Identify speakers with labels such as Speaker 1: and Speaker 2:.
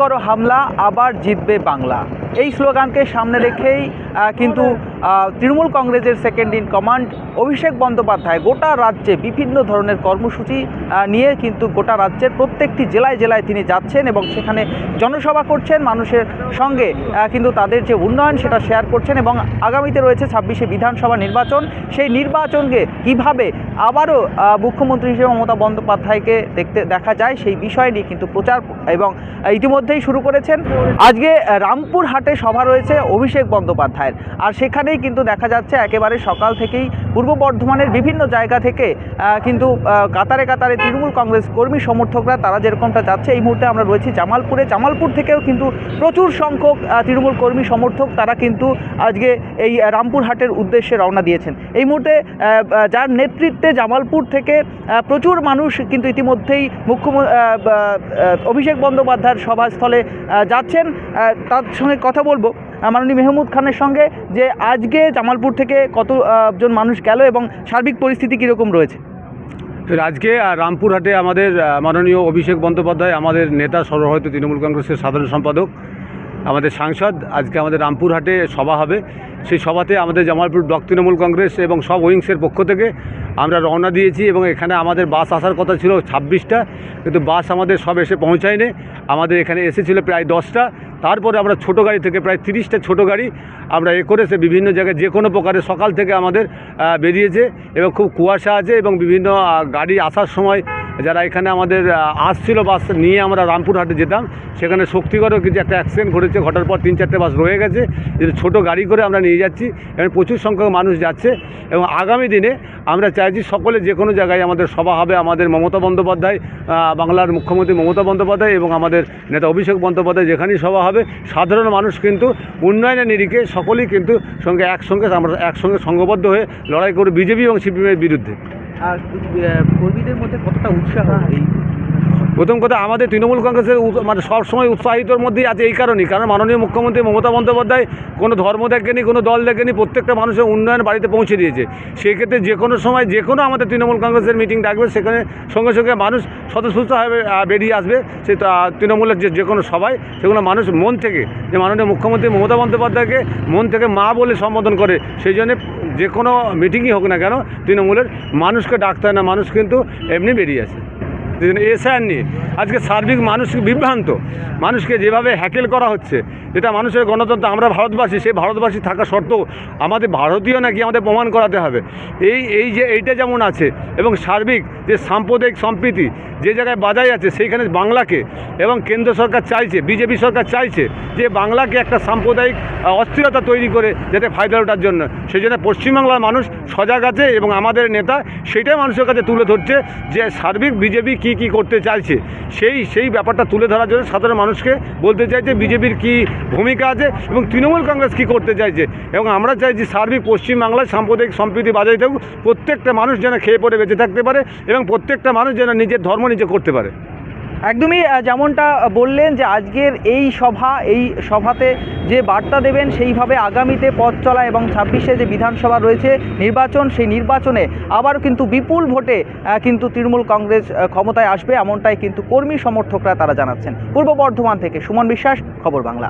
Speaker 1: করো হামলা, আবার জিতবে বাংলা। এই স্লোগানকে সামনে রেখেই কিন্তু তৃণমূল কংগ্রেসের second in command Abhishek Bandyopadhyay গোটা রাজ্যে বিভিন্ন ধরনের কর্মসূচি নিয়ে কিন্তু গোটা রাজ্যের প্রত্যেকটি জেলায় জেলায় তিনি যাচ্ছেন এবং সেখানে জনসভা করছেন, মানুষের সঙ্গে কিন্তু তাদের যে উন্নয়ন সেটা শেয়ার করছেন। এবং আগামীতে রয়েছে 26শে বিধানসভা নির্বাচন, সেই নির্বাচনকে কীভাবে আবারও মুখ্যমন্ত্রী হিসেবে মমতা বন্দ্যোপাধ্যায়কে দেখা যায় সেই বিষয় নিয়ে কিন্তু প্রচার এবং ইতিমধ্যেই শুরু করেছেন। আজকে রামপুরহাটে সভা রয়েছে অভিষেক বন্দ্যোপাধ্যায়ের, আর সেখানেই কিন্তু দেখা যাচ্ছে একেবারে সকাল থেকেই পূর্ব বর্ধমানের বিভিন্ন জায়গা থেকে কিন্তু কাতারে কাতারে তৃণমূল কংগ্রেস কর্মী সমর্থকরা তারা যেরকমটা যাচ্ছে। এই মুহূর্তে আমরা রয়েছি জামালপুর থেকেও কিন্তু প্রচুর সংখ্যক তৃণমূল কর্মী সমর্থক তারা কিন্তু আজকে এই রামপুরহাটের উদ্দেশ্যে রওনা দিয়েছেন। এই মুহূর্তে যার নেতৃত্বে জামালপুর থেকে প্রচুর মানুষ কিন্তু ইতিমধ্যেই অভিষেক বন্দ্যোপাধ্যায়ের সভাস্থলে যাচ্ছেন। তার সঙ্গে কথা বলবো মাননীয় মেহমুদ খানের সঙ্গে, যে আজকে জামালপুর থেকে কতজন মানুষ গেল এবং সার্বিক পরিস্থিতি কীরকম রয়েছে।
Speaker 2: আজকে রামপুরহাটে আমাদের মাননীয় অভিষেক বন্দ্যোপাধ্যায়, আমাদের নেতা সর্বভারত তৃণমূল কংগ্রেসের সাধারণ সম্পাদক, আমাদের সাংসদ, আজকে আমাদের রামপুরহাটে সভা হবে। সেই সভাতে আমাদের জামালপুর ব্লক তৃণমূল কংগ্রেস এবং সব উইংসের পক্ষ থেকে আমরা রওনা দিয়েছি এবং এখানে আমাদের বাস আসার কথা ছিল 26টা, কিন্তু বাস আমাদের সব এসে পৌঁছায়নি। আমাদের এখানে এসেছিল প্রায় 10টা। তারপরে আমরা ছোটো গাড়ি থেকে প্রায় 30টা ছোটো গাড়ি আমরা করেছে বিভিন্ন জায়গায় যে কোনো প্রকারে সকাল থেকে আমাদের বেরিয়েছে এবং খুব কুয়াশা আছে এবং বিভিন্ন গাড়ি আসার সময় যারা এখানে আমাদের আসছিল বাস নিয়ে আমরা রামপুরহাটে যেতাম, সেখানে শক্তিগড়ও কিছু একটা অ্যাক্সিডেন্ট ঘটার পর 3-4টে বাস রয়ে গেছে। ছোটো গাড়ি করে আমরা নিয়ে যাচ্ছি এবং প্রচুর সংখ্যক মানুষ যাচ্ছে এবং আগামী দিনে আমরা চাইছি সকলে যে কোনো জায়গায় আমাদের সভা হবে। আমাদের মমতা বন্দ্যোপাধ্যায়, বাংলার মুখ্যমন্ত্রী মমতা বন্দ্যোপাধ্যায় এবং আমাদের নেতা অভিষেক বন্দ্যোপাধ্যায় যেখানেই সভা হবে, সাধারণ মানুষ কিন্তু উন্নয়নের নিরিখে সকলেই কিন্তু আমরা একসঙ্গে সংঘবদ্ধ হয়ে লড়াই করে বিজেপি এবং সিপিএমের বিরুদ্ধে।
Speaker 1: আর কর্মীদের মধ্যে কতটা উৎসাহ?
Speaker 2: প্রথম কথা, আমাদের তৃণমূল কংগ্রেসের মানে সবসময় উৎসাহিতর মধ্যেই আছে এই কারণেই, কারণ মাননীয় মুখ্যমন্ত্রী মমতা বন্দ্যোপাধ্যায় কোনো ধর্ম দেখেনি, কোনো দল দেখেনি, প্রত্যেকটা মানুষের উন্নয়ন বাড়িতে পৌঁছে দিয়েছে। সেই ক্ষেত্রে যে কোনো সময় যে কোনো আমাদের তৃণমূল কংগ্রেসের মিটিং ডাকবে, সেখানে সঙ্গে সঙ্গে মানুষ স্বতঃস্ফূর্তভাবে বেরিয়ে আসবে। সেই তৃণমূলের যে কোনো সভায় সেগুলো মানুষ মন থেকে, যে মাননীয় মুখ্যমন্ত্রী মমতা বন্দ্যোপাধ্যায়কে মন থেকে মা বলে সম্বোধন করে, সেই জন্যে যে কোনো মিটিংই হোক না কেন তৃণমূলের মানুষকে ডাকতে হয় না, মানুষ কিন্তু এমনি বেরিয়ে আসে। এসআইআর নিয়ে আজকে সার্বিক মানুষ বিভ্রান্ত, মানুষকে যেভাবে হ্যাকেল করা হচ্ছে, যেটা মানুষের গণতন্ত্র, আমরা ভারতবাসী, সেই ভারতবাসী থাকা সত্ত্বেও আমাদের ভারতীয় নাকি আমাদের প্রমাণ করাতে হবে। এইটা যেমন আছে এবং সার্বিক যে সাম্প্রদায়িক সম্প্রীতি যে জায়গায় বাজায় আছে, সেইখানে বাংলাকে এবং কেন্দ্র সরকার চাইছে, বিজেপি সরকার চাইছে যে বাংলাকে একটা সাম্প্রদায়িক অস্থিরতা তৈরি করে যাতে ফায়দা ওঠার জন্য, সেই জন্য পশ্চিমবাংলার মানুষ সজাগ আছে এবং আমাদের নেতা সেটাই মানুষের কাছে তুলে ধরছে যে সার্বিক বিজেপি কি করতে চাইছে। সেই ব্যাপারটা তুলে ধরার জন্য সাধারণ মানুষকে বলতে চাইছে বিজেপির কি ভূমিকা আছে এবং তৃণমূল কংগ্রেস কী করতে চাইছে। এবং আমরা চাইছি সার্বিক পশ্চিমবাংলায় সাম্প্রদায়িক সম্প্রীতি বজায় থাকুক, প্রত্যেকটা মানুষ যেন খেয়ে পড়ে বেঁচে থাকতে পারে এবং প্রত্যেকটা মানুষ যেন নিজের ধর্ম নিজে করতে পারে।
Speaker 1: একদমই যেমনটা বললেন যে আজকের এই সভাতে যে বার্তা দেবেন সেইভাবে আগামীতে পথ চলা এবং 26শে যে বিধানসভা রয়েছে নির্বাচন, সেই নির্বাচনে আবার কিন্তু বিপুল ভোটে কিন্তু তৃণমূল কংগ্রেস ক্ষমতায় আসবে, এমনটাই কিন্তু কর্মী সমর্থকরা তারা জানাচ্ছেন। পূর্ব বর্ধমান থেকে সুমন বিশ্বাস, খবর বাংলা।